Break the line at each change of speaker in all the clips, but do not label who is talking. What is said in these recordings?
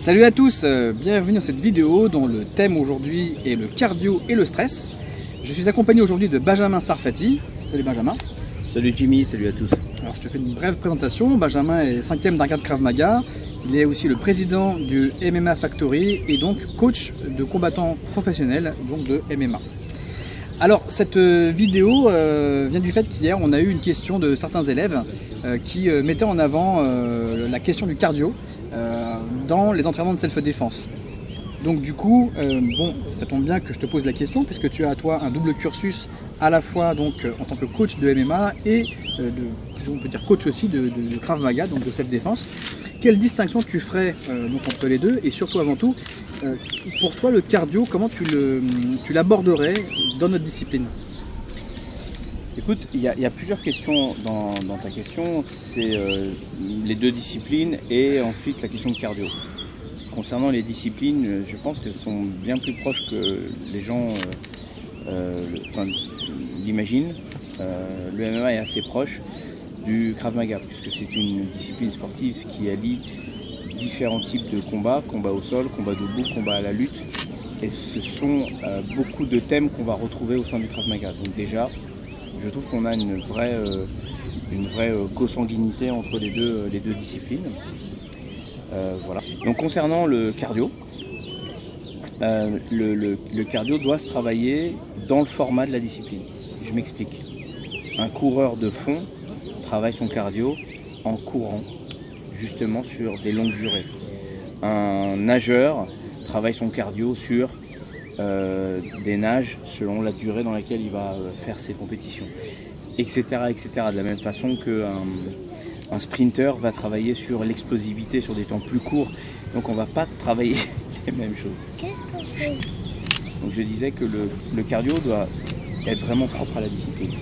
Salut à tous, bienvenue dans cette vidéo dont le thème aujourd'hui est le cardio et le stress. Je suis accompagné aujourd'hui de Benjamin Sarfati. Salut Benjamin.
Salut Jimmy, salut à tous.
Alors je te fais une brève présentation. Benjamin est 5e d'un cadre Krav Maga. Il est aussi le président du MMA Factory et donc coach de combattants professionnels donc de MMA. Alors cette vidéo vient du fait qu'hier on a eu une question de certains élèves qui mettaient en avant la question du cardio dans les entraînements de self-défense. Donc du coup, bon, ça tombe bien que je te pose la question puisque tu as à toi un double cursus à la fois donc en tant que coach de MMA et on peut dire coach aussi de Krav Maga, donc de self-défense. Quelle distinction tu ferais donc entre les deux et surtout avant tout, pour toi le cardio, comment tu l'aborderais dans notre discipline?
Écoute, il y a plusieurs questions dans ta question, c'est les deux disciplines et ensuite la question de cardio. Concernant les disciplines, je pense qu'elles sont bien plus proches que les gens l'imaginent. Le MMA est assez proche du Krav Maga puisque c'est une discipline sportive qui allie différents types de combats, combat au sol, combat debout, combat à la lutte. Et ce sont beaucoup de thèmes qu'on va retrouver au sein du Krav Maga. Donc déjà, je trouve qu'on a une vraie consanguinité entre les deux disciplines. Voilà. Donc concernant le cardio, le cardio doit se travailler dans le format de la discipline. Je m'explique. Un coureur de fond travaille son cardio en courant, justement sur des longues durées. Un nageur travaille son cardio sur des nages selon la durée dans laquelle il va faire ses compétitions, etc., etc. De la même façon qu'un sprinter va travailler sur l'explosivité sur des temps plus courts. Donc on ne va pas travailler les mêmes choses. Donc je disais que le cardio doit être vraiment propre à la discipline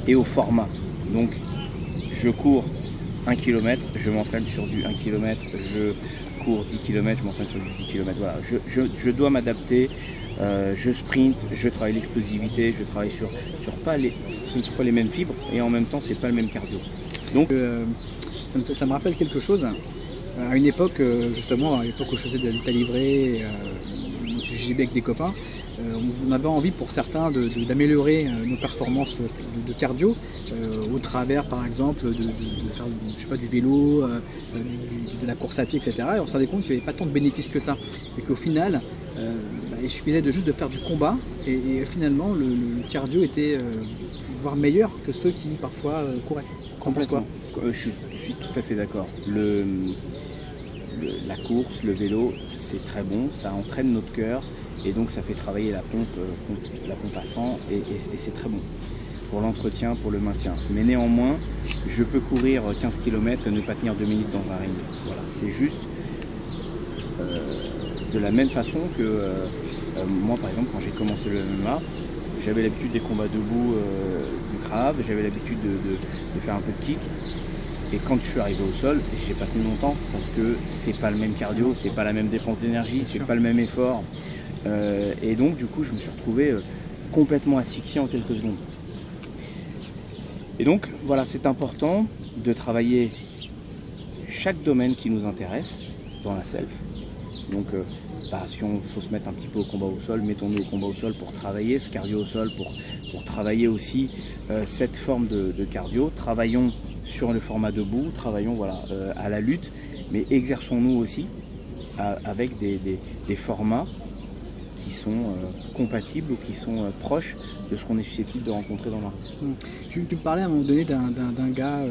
et au format. Donc je cours 1 km, je m'entraîne sur du 1 km, je cours 10 km, je m'entraîne sur du 10 km. Voilà. Je dois m'adapter, je sprint, je travaille l'explosivité, je travaille sur ce ne sont pas les mêmes fibres et en même temps c'est pas le même cardio. Donc
ça me rappelle quelque chose. À une époque, justement, à l'époque où je faisais de la lutte à livrer, du JB avec des copains, on avait envie pour certains d'améliorer nos performances de cardio au travers par exemple de faire je sais pas, du vélo, de la course à pied, etc. Et on se rendait compte qu'il n'y avait pas tant de bénéfices que ça. Et qu'au final, il suffisait juste de faire du combat et finalement le cardio était voire meilleur que ceux qui parfois couraient.
Complètement. Je suis tout à fait d'accord. La course, le vélo, c'est très bon, ça entraîne notre cœur et donc ça fait travailler la pompe à sang et c'est très bon pour l'entretien, pour le maintien. Mais néanmoins, je peux courir 15 km et ne pas tenir 2 minutes dans un ring. Voilà, c'est juste de la même façon que moi par exemple quand j'ai commencé le MMA, j'avais l'habitude des combats debout du Krav, j'avais l'habitude de faire un peu de kick. Et quand je suis arrivé au sol, j'ai pas tenu longtemps parce que c'est pas le même cardio, c'est pas la même dépense d'énergie, c'est pas le même effort. Et donc du coup je me suis retrouvé complètement asphyxié en quelques secondes. Et donc voilà, c'est important de travailler chaque domaine qui nous intéresse dans la self. Donc si on faut se mettre un petit peu au combat au sol, mettons-nous au combat au sol pour travailler ce cardio au sol, pour travailler aussi cette forme de cardio. Travaillons sur le format debout, travaillons à la lutte, mais exerçons-nous aussi avec des formats qui sont compatibles ou qui sont proches de ce qu'on est susceptible de rencontrer dans la rue.
Tu me parlais à un moment donné d'un gars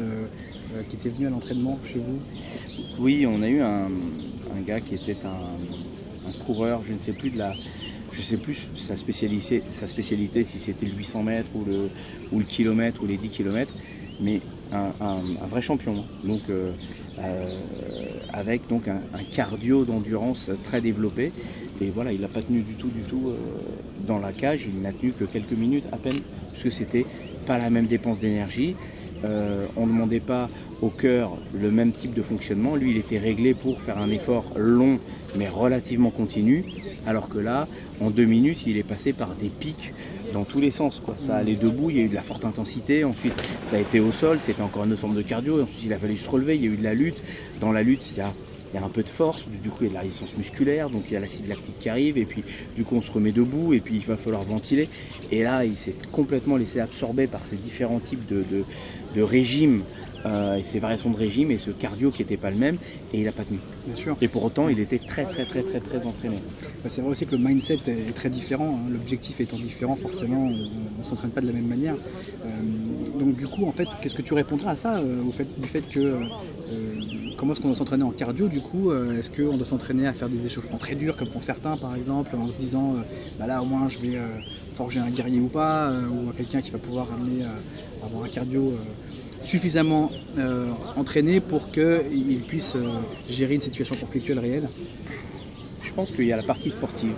qui était venu à l'entraînement chez vous.
Oui, on a eu un gars qui était un coureur, je ne sais plus sa spécialité, si c'était le 800 mètres ou le kilomètre ou les 10 km, mais un vrai champion. Donc avec donc un cardio d'endurance très développé. Et voilà, il n'a pas tenu du tout dans la cage, il n'a tenu que quelques minutes à peine, puisque c'était pas la même dépense d'énergie. On ne demandait pas au cœur le même type de fonctionnement. Lui, il était réglé pour faire un effort long mais relativement continu, alors que là, en 2 minutes, il est passé par des pics dans tous les sens, quoi. Ça allait debout, il y a eu de la forte intensité, ensuite ça a été au sol, c'était encore une autre forme de cardio, ensuite il a fallu se relever, il y a eu de la lutte. Dans la lutte, il il y a un peu de force, du coup il y a de la résistance musculaire, donc il y a l'acide lactique qui arrive, et puis du coup on se remet debout, et puis il va falloir ventiler. Et là, il s'est complètement laissé absorber par ces différents types de régimes, et ces variations de régime, et ce cardio qui n'était pas le même, et il n'a pas tenu.
Bien sûr.
Et pour autant, il était très entraîné.
C'est vrai aussi que le mindset est très différent, hein. L'objectif étant différent, forcément, on ne s'entraîne pas de la même manière. Donc du coup, en fait, qu'est-ce que tu répondras à ça, du fait que comment est-ce qu'on doit s'entraîner en cardio du coup? Est-ce qu'on doit s'entraîner à faire des échauffements très durs comme font certains par exemple, en se disant là au moins je vais forger un guerrier ou pas, ou quelqu'un qui va pouvoir amener à avoir un cardio suffisamment entraîné pour qu'il puisse gérer une situation conflictuelle réelle?
Je pense qu'il y a la partie sportive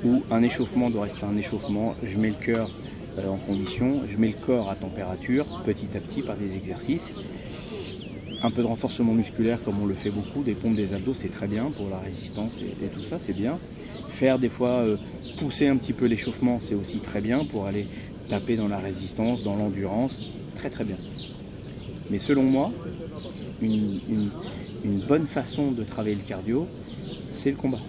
où un échauffement doit rester un échauffement. Je mets le cœur en condition, je mets le corps à température petit à petit par des exercices. Un peu de renforcement musculaire comme on le fait beaucoup, des pompes, des abdos, c'est très bien pour la résistance et tout ça, c'est bien. Faire des fois pousser un petit peu l'échauffement, c'est aussi très bien pour aller taper dans la résistance, dans l'endurance, très bien. Mais selon moi, une bonne façon de travailler le cardio, c'est le combat.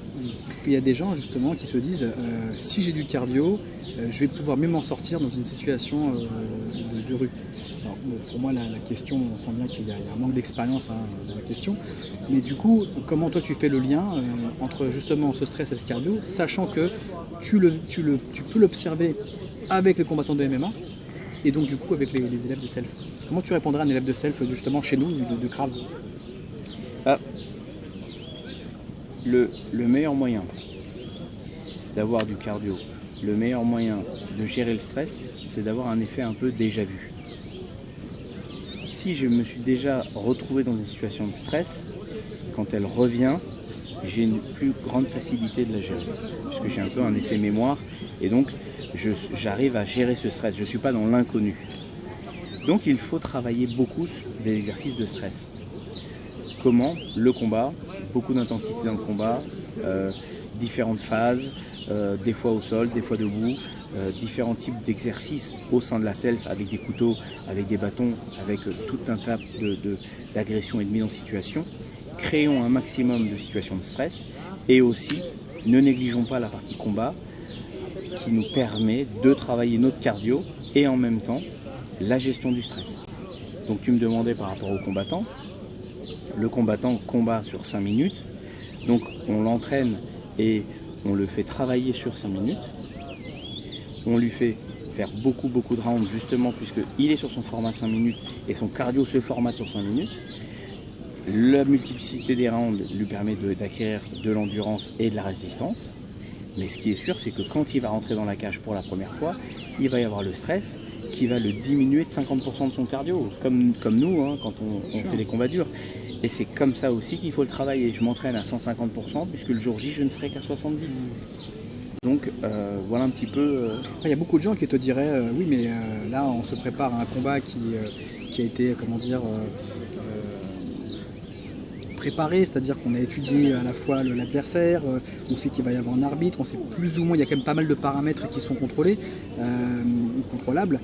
Il y a des gens justement qui se disent si j'ai du cardio, je vais pouvoir mieux m'en sortir dans une situation de rue. Alors, bon, pour moi, la question, on sent bien qu'il y a un manque d'expérience dans la question. Mais du coup, comment toi tu fais le lien entre justement ce stress et ce cardio, sachant que tu peux l'observer avec les combattants de MMA et donc du coup avec les élèves de self. Comment tu répondrais à un élève de self justement chez nous, de Krav?
Le meilleur moyen d'avoir du cardio, le meilleur moyen de gérer le stress, c'est d'avoir un effet un peu déjà vu. Si je me suis déjà retrouvé dans une situation de stress, quand elle revient, j'ai une plus grande facilité de la gérer, puisque j'ai un peu un effet mémoire, et donc j'arrive à gérer ce stress, je ne suis pas dans l'inconnu. Donc il faut travailler beaucoup des exercices de stress. Comment? Le combat, beaucoup d'intensité dans le combat, différentes phases, des fois au sol, des fois debout, différents types d'exercices au sein de la self, avec des couteaux, avec des bâtons, avec tout un tas d'agressions et de mise en situation. Créons un maximum de situations de stress et aussi ne négligeons pas la partie combat qui nous permet de travailler notre cardio et en même temps la gestion du stress. Donc tu me demandais par rapport au combattant. Le combattant combat sur 5 minutes, donc on l'entraîne et on le fait travailler sur 5 minutes. On lui fait faire beaucoup de rounds justement puisqu'il est sur son format 5 minutes et son cardio se formate sur 5 minutes. La multiplicité des rounds lui permet d'acquérir de l'endurance et de la résistance. Mais ce qui est sûr, c'est que quand il va rentrer dans la cage pour la première fois, il va y avoir le stress qui va le diminuer de 50% de son cardio, comme nous hein, quand on fait des combats durs. Et c'est comme ça aussi qu'il faut le travailler. Je m'entraîne à 150% puisque le jour J, je ne serai qu'à 70%. Donc voilà un petit peu...
Il y a beaucoup de gens qui te diraient oui mais là on se prépare à un combat qui a été comment dire préparé, c'est-à-dire qu'on a étudié à la fois l'adversaire, on sait qu'il va y avoir un arbitre, on sait plus ou moins, il y a quand même pas mal de paramètres qui sont contrôlés, contrôlables,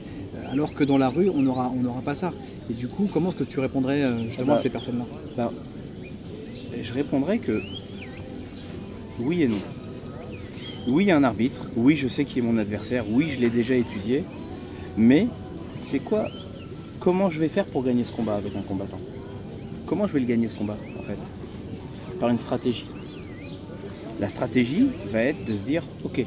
alors que dans la rue on n'aura pas ça. Et du coup comment est-ce que tu répondrais justement à ces personnes-là?
Je répondrais que oui et non. Oui, il y a un arbitre, oui, je sais qui est mon adversaire, oui, je l'ai déjà étudié, mais c'est quoi? Comment je vais faire pour gagner ce combat avec un combattant? Comment je vais le gagner ce combat, en fait? Par une stratégie. La stratégie va être de se dire, ok,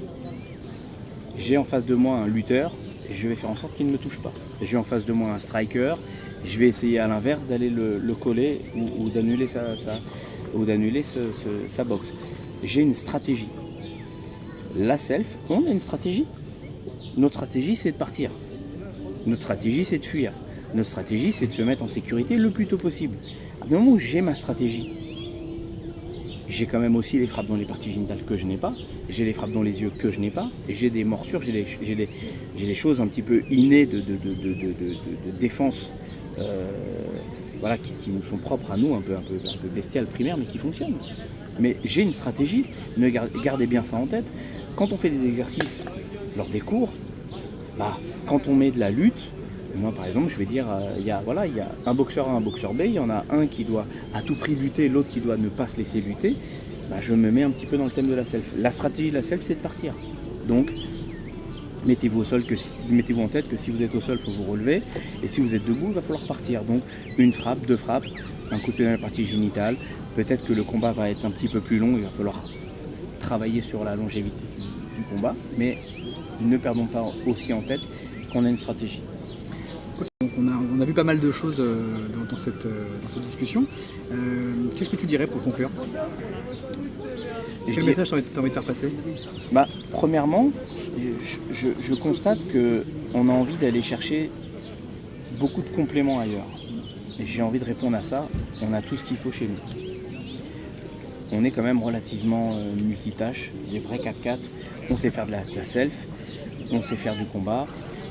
j'ai en face de moi un lutteur, je vais faire en sorte qu'il ne me touche pas. J'ai en face de moi un striker, je vais essayer à l'inverse d'aller le coller ou d'annuler sa boxe. J'ai une stratégie. La self, on a une stratégie. Notre stratégie, c'est de partir. Notre stratégie, c'est de fuir. Notre stratégie, c'est de se mettre en sécurité le plus tôt possible. À du moment où j'ai ma stratégie, j'ai quand même aussi les frappes dans les parties génitales que je n'ai pas, j'ai les frappes dans les yeux que je n'ai pas, j'ai des morsures, j'ai des choses un petit peu innées de défense voilà, qui nous sont propres à nous, un peu bestiales, primaires, mais qui fonctionnent. Mais j'ai une stratégie, gardez bien ça en tête. Quand on fait des exercices lors des cours, quand on met de la lutte, Moi, par exemple, je vais dire, il y a un boxeur A, un boxeur B, il y en a un qui doit à tout prix lutter, l'autre qui doit ne pas se laisser lutter. Bah, je me mets un petit peu dans le thème de la self. La stratégie de la self, c'est de partir. Donc, mettez-vous en tête que si vous êtes au sol, il faut vous relever. Et si vous êtes debout, il va falloir partir. Donc, une frappe, deux frappes, un coup de pied dans la partie génitale. Peut-être que le combat va être un petit peu plus long, il va falloir travailler sur la longévité du combat. Mais ne perdons pas aussi en tête qu'on a une stratégie.
Donc on a vu pas mal de choses dans cette discussion. Qu'est-ce que tu dirais pour conclure? Quel message tu as envie de faire passer?
Premièrement, je constate qu'on a envie d'aller chercher beaucoup de compléments ailleurs. Et j'ai envie de répondre à ça. On a tout ce qu'il faut chez nous. On est quand même relativement multitâche, des vrais 4x4. On sait faire de la self, on sait faire du combat.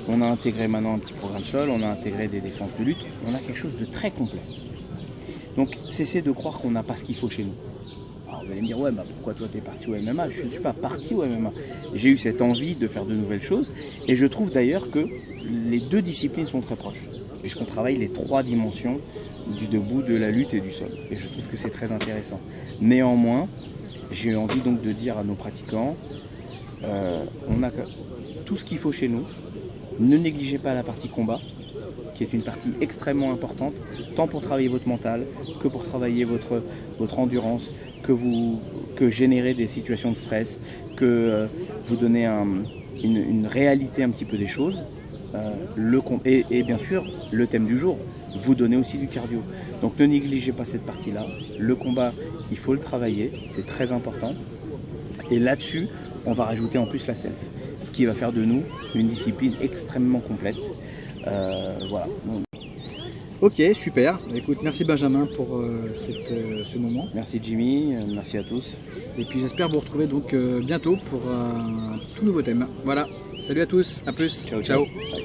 On a intégré maintenant un petit programme sol, on a intégré des défenses de lutte. On a quelque chose de très complet. Donc cessez de croire qu'on n'a pas ce qu'il faut chez nous. Alors vous allez me dire, ouais, pourquoi toi t'es parti au MMA? Je ne suis pas parti au MMA. J'ai eu cette envie de faire de nouvelles choses. Et je trouve d'ailleurs que les deux disciplines sont très proches. Puisqu'on travaille les trois dimensions du debout, de la lutte et du sol. Et je trouve que c'est très intéressant. Néanmoins, j'ai envie donc de dire à nos pratiquants, on a tout ce qu'il faut chez nous. Ne négligez pas la partie combat, qui est une partie extrêmement importante, tant pour travailler votre mental, que pour travailler votre endurance, que générer des situations de stress, que vous donner une réalité un petit peu des choses. Et bien sûr, le thème du jour, vous donnez aussi du cardio. Donc ne négligez pas cette partie-là. Le combat, il faut le travailler, c'est très important. Et là-dessus, on va rajouter en plus la self. Ce qui va faire de nous une discipline extrêmement complète. Voilà.
Ok, super. Écoute, merci Benjamin pour ce moment.
Merci Jimmy, merci à tous.
Et puis j'espère vous retrouver donc bientôt pour un tout nouveau thème. Voilà, salut à tous, à plus.
Ciao. Bye.